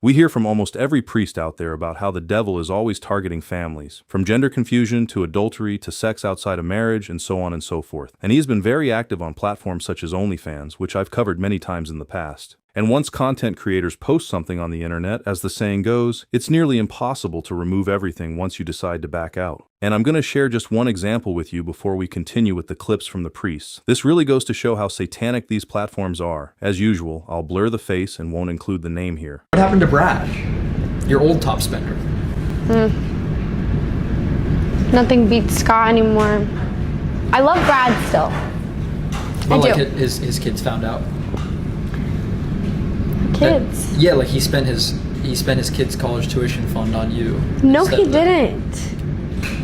We hear from almost every priest out there about how the devil is always targeting families, from gender confusion to adultery to sex outside of marriage and so on and so forth. And he has been very active on platforms such as OnlyFans, which I've covered many times in the past. And once content creators post something on the internet, as the saying goes, it's nearly impossible to remove everything once you decide to back out. And I'm going to share just one example with you before we continue with the clips from the priests. This really goes to show how satanic these platforms are. As usual, I'll blur the face and won't include the name here. What happened to Brad, your old top spender? Nothing beats Scott anymore. I love Brad still. Well, I like do. his kids found out. Kids? Yeah, like he spent his kids' college tuition fund on you. No, he didn't.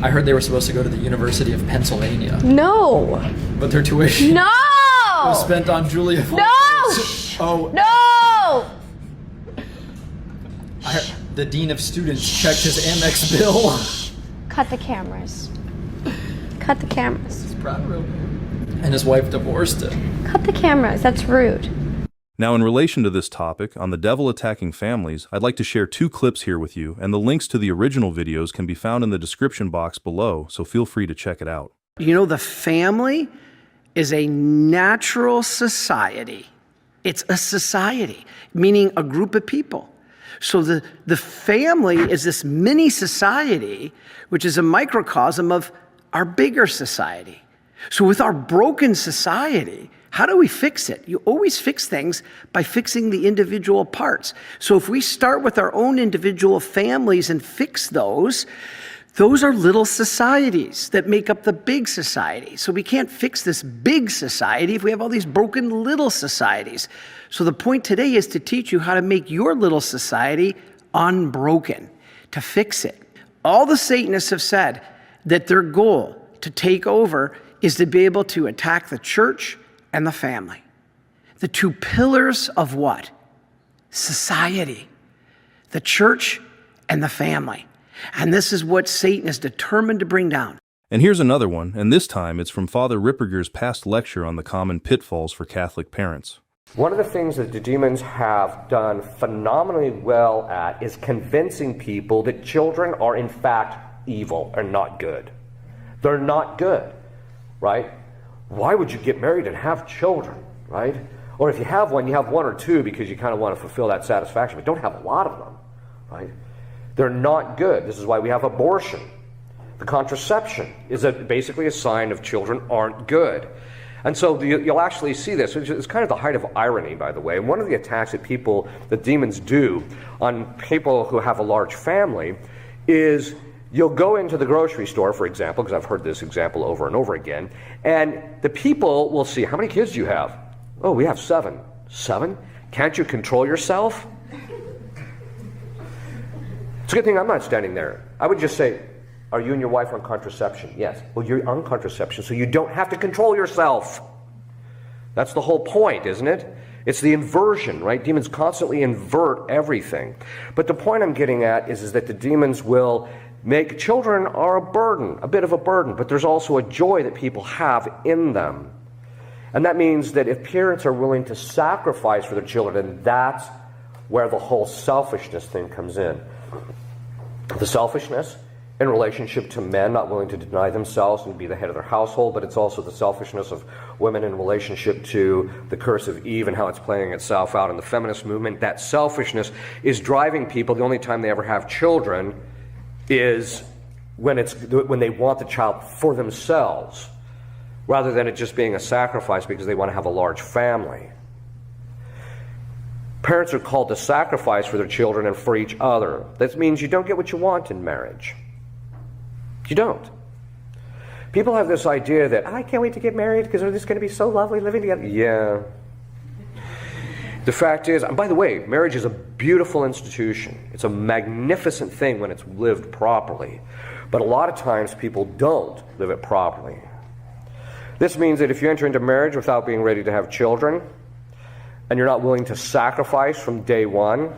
I heard they were supposed to go to the University of Pennsylvania. No. But their tuition was spent on Julia. No! No! The dean of students checked his Amex bill. Cut the cameras. Cut the cameras. His proud real name. And his wife divorced him. Cut the cameras. That's rude. Now, in relation to this topic, on the devil attacking families, I'd like to share 2 clips here with you, and the links to the original videos can be found in the description box below, so feel free to check it out. You know, the family is a natural society. It's a society, meaning a group of people. So the family is this mini society, which is a microcosm of our bigger society. So with our broken society, how do we fix it? You always fix things by fixing the individual parts. So if we start with our own individual families and fix those are little societies that make up the big society. So we can't fix this big society if we have all these broken little societies. So the point today is to teach you how to make your little society unbroken, to fix it. All the Satanists have said that their goal to take over is to be able to attack the church and the family. The 2 pillars of what? Society. The church and the family. And this is what Satan is determined to bring down. And here's another one, and this time it's from Father Ripperger's past lecture on the common pitfalls for Catholic parents. One of the things that the demons have done phenomenally well at is convincing people that children are in fact evil and not good. They're not good, right? Why would you get married and have children, right? Or if you have one or 2 because you kind of want to fulfill that satisfaction, but don't have a lot of them, right? They're not good. This is why we have abortion. The contraception is basically a sign of children aren't good. And so you'll actually see this, which is kind of the height of irony, by the way. And one of the attacks that demons do on people who have a large family is you'll go into the grocery store, for example, because I've heard this example over and over again, and the people will see, how many kids do you have? Oh, we have 7. 7? Can't you control yourself? It's a good thing I'm not standing there. I would just say, are you and your wife on contraception? Yes. Well, you're on contraception, so you don't have to control yourself. That's the whole point, isn't it? It's the inversion, right? Demons constantly invert everything. But the point I'm getting at is that the demons will make children are a burden, a bit of a burden, but there's also a joy that people have in them. And that means that if parents are willing to sacrifice for their children, then that's where the whole selfishness thing comes in. The selfishness in relationship to men not willing to deny themselves and be the head of their household, but it's also the selfishness of women in relationship to the curse of Eve and how it's playing itself out in the feminist movement. That selfishness is driving people. The only time they ever have children is when they want the child for themselves, rather than it just being a sacrifice because they want to have a large family. Parents are called to sacrifice for their children and for each other. That means you don't get what you want in marriage. You don't. People have this idea that, I can't wait to get married because it's going to be so lovely living together. Yeah. The fact is, and by the way, marriage is a beautiful institution. It's a magnificent thing when it's lived properly. But a lot of times people don't live it properly. This means that if you enter into marriage without being ready to have children, and you're not willing to sacrifice from day one,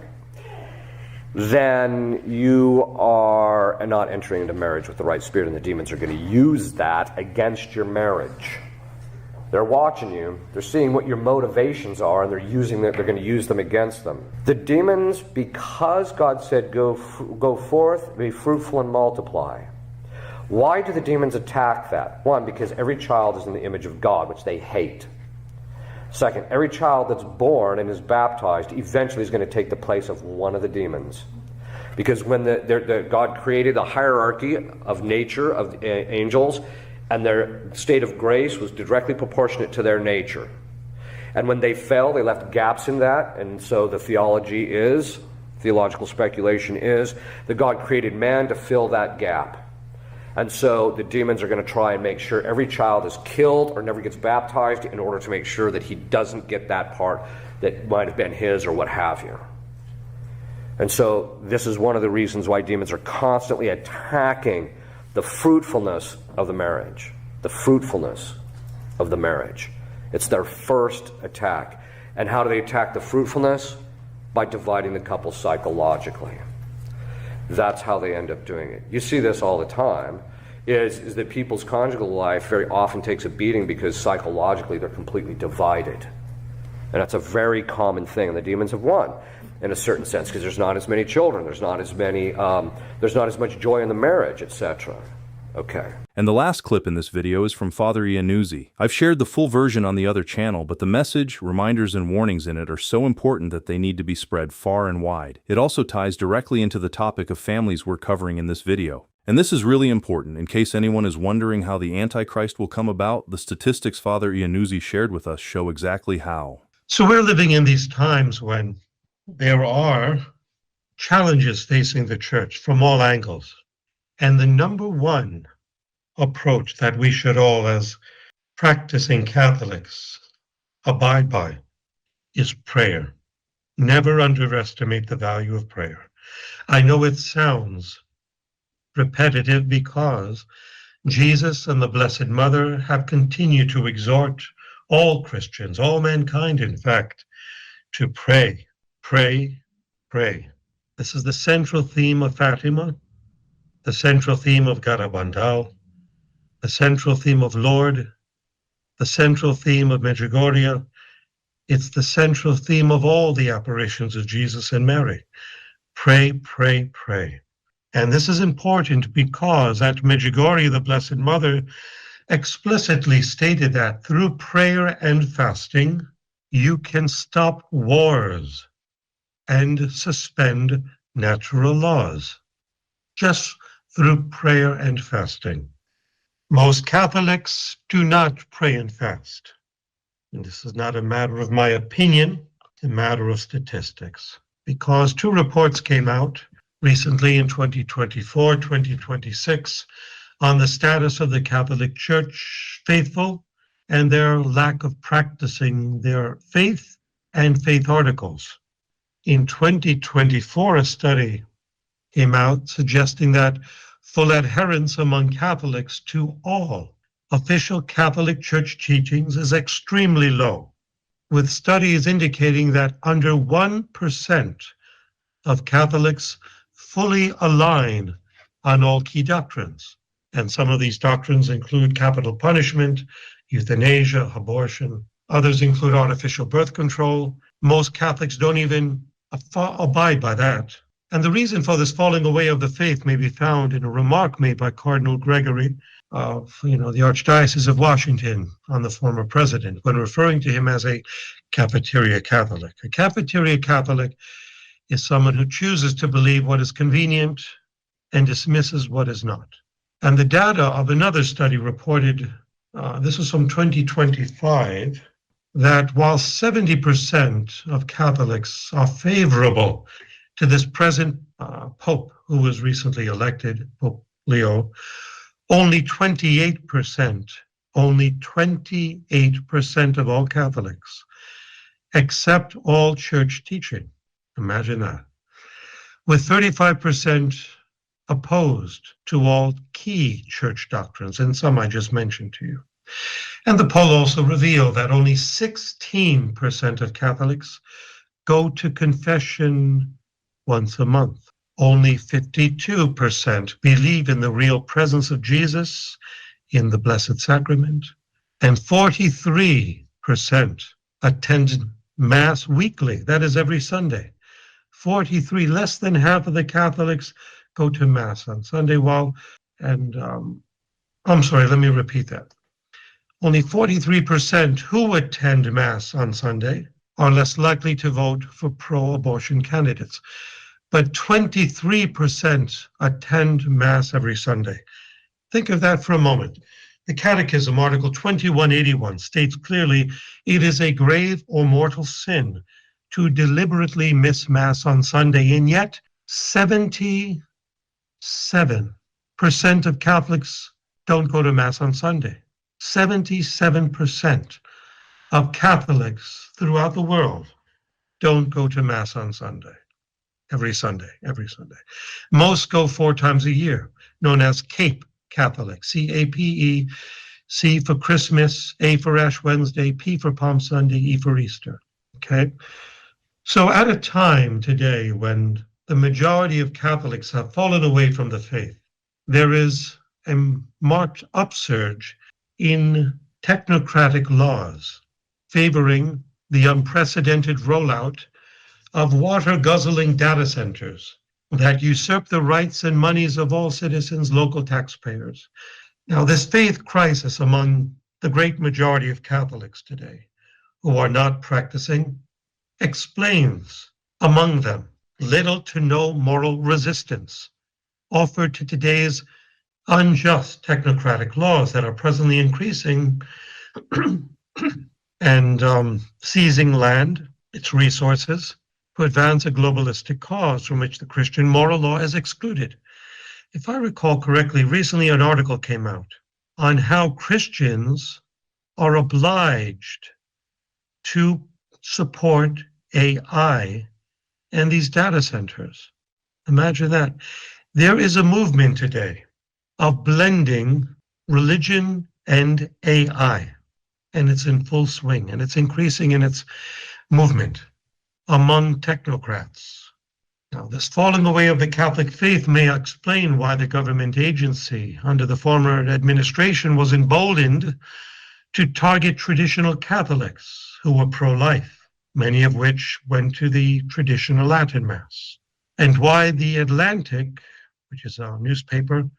then you are not entering into marriage with the right spirit, and the demons are going to use that against your marriage. They're watching you. They're seeing what your motivations are, and they're going to use them against them. The demons, because God said, go forth, be fruitful and multiply. Why do the demons attack that? One, because every child is in the image of God, which they hate. Second, every child that's born and is baptized eventually is going to take the place of one of the demons. Because when God created a hierarchy of nature, of angels, and their state of grace was directly proportionate to their nature. And when they fell, they left gaps in that, and so the theological speculation is, that God created man to fill that gap. And so the demons are going to try and make sure every child is killed or never gets baptized in order to make sure that he doesn't get that part that might have been his or what have you. And so this is one of the reasons why demons are constantly attacking the fruitfulness of the marriage. The fruitfulness of the marriage. It's their first attack. And how do they attack the fruitfulness? By dividing the couple psychologically. That's how they end up doing it. You see this all the time, is that people's conjugal life very often takes a beating because psychologically they're completely divided. And that's a very common thing, and the demons have won in a certain sense, because there's not as many children, there's not as much joy in the marriage, etc. Okay. And the last clip in this video is from Father Iannuzzi. I've shared the full version on the other channel, but the message, reminders, and warnings in it are so important that they need to be spread far and wide. It also ties directly into the topic of families we're covering in this video. And this is really important. In case anyone is wondering how the Antichrist will come about, the statistics Father Iannuzzi shared with us show exactly how. So we're living in these times when there are challenges facing the church from all angles. And the number one approach that we should all, as practicing Catholics, abide by is prayer. Never underestimate the value of prayer. I know it sounds repetitive because Jesus and the Blessed Mother have continued to exhort all Christians, all mankind, in fact, to pray, pray, pray. This is the central theme of Fatima, the central theme of Garabandal, the central theme of Lord, the central theme of Medjugorje. It's the central theme of all the apparitions of Jesus and Mary. Pray, pray, pray. And this is important because at Medjugorje, the Blessed Mother explicitly stated that through prayer and fasting, you can stop wars and suspend natural laws, just through prayer and fasting. Most Catholics do not pray and fast. And this is not a matter of my opinion, it's a matter of statistics. Because two reports came out recently in 2024, 2026, on the status of the Catholic Church faithful and their lack of practicing their faith and faith articles. In 2024, a study came out suggesting that full adherence among Catholics to all official Catholic Church teachings is extremely low, with studies indicating that under 1% of Catholics fully align on all key doctrines. And some of these doctrines include capital punishment, euthanasia, abortion. Others include artificial birth control. Most Catholics don't even abide by that. And the reason for this falling away of the faith may be found in a remark made by Cardinal Gregory of the Archdiocese of Washington on the former president when referring to him as a cafeteria Catholic. A cafeteria Catholic is someone who chooses to believe what is convenient and dismisses what is not. And the data of another study reported, this was from 2025, that while 70% of Catholics are favorable to this present Pope who was recently elected, Pope Leo, only 28% of all Catholics accept all church teaching. Imagine that. With 35% opposed to all key church doctrines, and some I just mentioned to you. And the poll also revealed that only 16% of Catholics go to confession once a month. Only 52% believe in the real presence of Jesus in the Blessed Sacrament. and 43% attend Mass weekly. That is every Sunday. 43, less than half of the Catholics go to Mass on Sunday, I'm sorry, let me repeat that. Only 43% who attend Mass on Sunday are less likely to vote for pro-abortion candidates. But 23% attend Mass every Sunday. Think of that for a moment. The Catechism, Article 2181, states clearly, it is a grave or mortal sin to deliberately miss Mass on Sunday, and yet 77% of Catholics don't go to Mass on Sunday. 77% of Catholics throughout the world don't go to Mass on Sunday. Every Sunday. Most go 4 times a year, known as CAPE Catholic, C-A-P-E, C for Christmas, A for Ash Wednesday, P for Palm Sunday, E for Easter. Okay? So at a time today when the majority of Catholics have fallen away from the faith, there is a marked upsurge in technocratic laws favoring the unprecedented rollout of water-guzzling data centers that usurp the rights and monies of all citizens, local taxpayers. Now, this faith crisis among the great majority of Catholics today who are not practicing explains, among them, little to no moral resistance offered to today's unjust technocratic laws that are presently increasing and seizing land, its resources, to advance a globalistic cause from which the Christian moral law is excluded. If I recall correctly, recently an article came out on how Christians are obliged to support AI and these data centers. Imagine that. There is a movement today of blending religion and AI, and it's in full swing, and it's increasing in its movement among technocrats. Now, this falling away of the Catholic faith may explain why the government agency under the former administration was emboldened to target traditional Catholics who were pro-life, many of which went to the traditional Latin Mass, and why the Atlantic, which is our newspaper,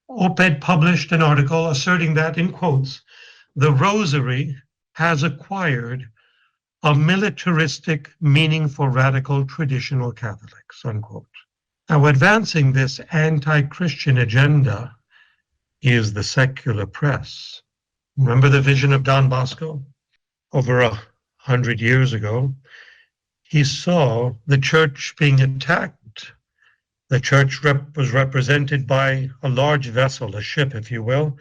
op-ed published an article asserting that, in quotes, the Rosary has acquired a militaristic meaning for radical traditional Catholics, unquote. Now, advancing this anti-Christian agenda is the secular press. Remember the vision of Don Bosco? Over 100 years ago, he saw the church being attacked. The church was represented by a large vessel, a ship, if you will,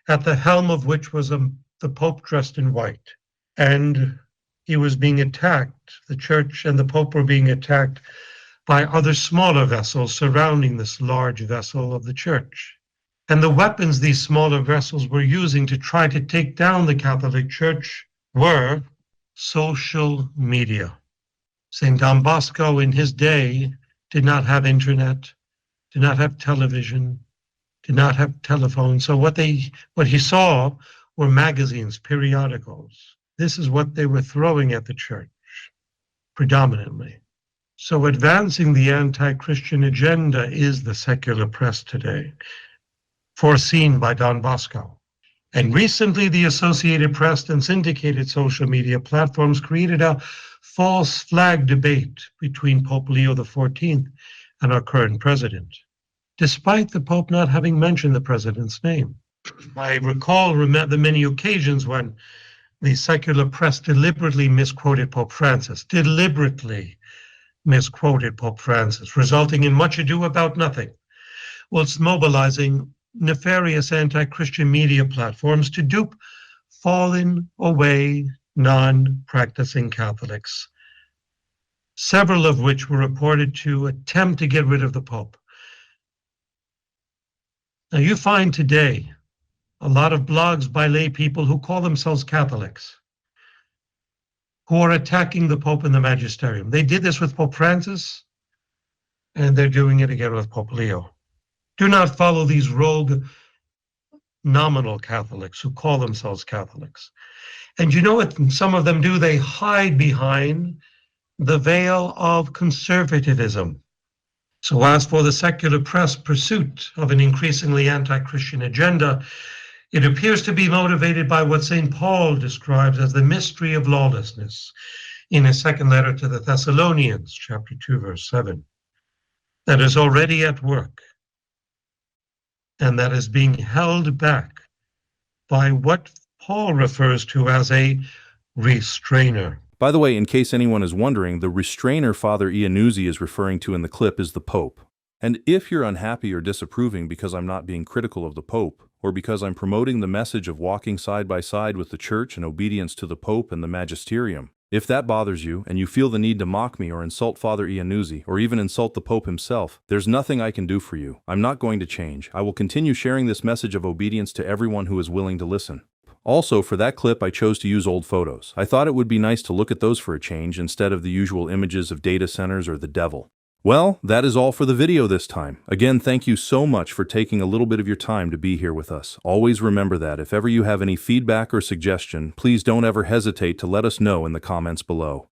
at the helm of which was the Pope dressed in white. And he was being attacked, the church and the Pope were being attacked by other smaller vessels surrounding this large vessel of the church. And the weapons these smaller vessels were using to try to take down the Catholic Church were social media. St. Don Bosco in his day did not have internet, did not have television, did not have telephone. So what he saw were magazines, periodicals. This is what they were throwing at the church, predominantly. So advancing the anti-Christian agenda is the secular press today, foreseen by Don Bosco. And recently, the Associated Press and syndicated social media platforms created a false flag debate between Pope Leo XIV and our current president, despite the Pope not having mentioned the president's name. I recall the many occasions when the secular press deliberately misquoted Pope Francis, resulting in much ado about nothing, whilst mobilizing nefarious anti-Christian media platforms to dupe fallen away non-practicing Catholics, several of which were reported to attempt to get rid of the Pope. Now you find today a lot of blogs by lay people who call themselves Catholics, who are attacking the Pope and the magisterium. They did this with Pope Francis, and they're doing it again with Pope Leo. Do not follow these rogue nominal Catholics who call themselves Catholics. And you know what some of them do? They hide behind the veil of conservatism. So as for the secular press pursuit of an increasingly anti-Christian agenda, it appears to be motivated by what St. Paul describes as the mystery of lawlessness in his second letter to the Thessalonians, chapter 2, verse 7, that is already at work and that is being held back by what Paul refers to as a restrainer. By the way, in case anyone is wondering, the restrainer Father Iannuzzi is referring to in the clip is the Pope. And if you're unhappy or disapproving because I'm not being critical of the Pope, or because I'm promoting the message of walking side by side with the Church in obedience to the Pope and the Magisterium, if that bothers you and you feel the need to mock me or insult Father Iannuzzi or even insult the Pope himself, there's nothing I can do for you. I'm not going to change. I will continue sharing this message of obedience to everyone who is willing to listen. Also, for that clip, I chose to use old photos. I thought it would be nice to look at those for a change instead of the usual images of data centers or the devil. Well, that is all for the video this time. Again, thank you so much for taking a little bit of your time to be here with us. Always remember that if ever you have any feedback or suggestion, please don't ever hesitate to let us know in the comments below.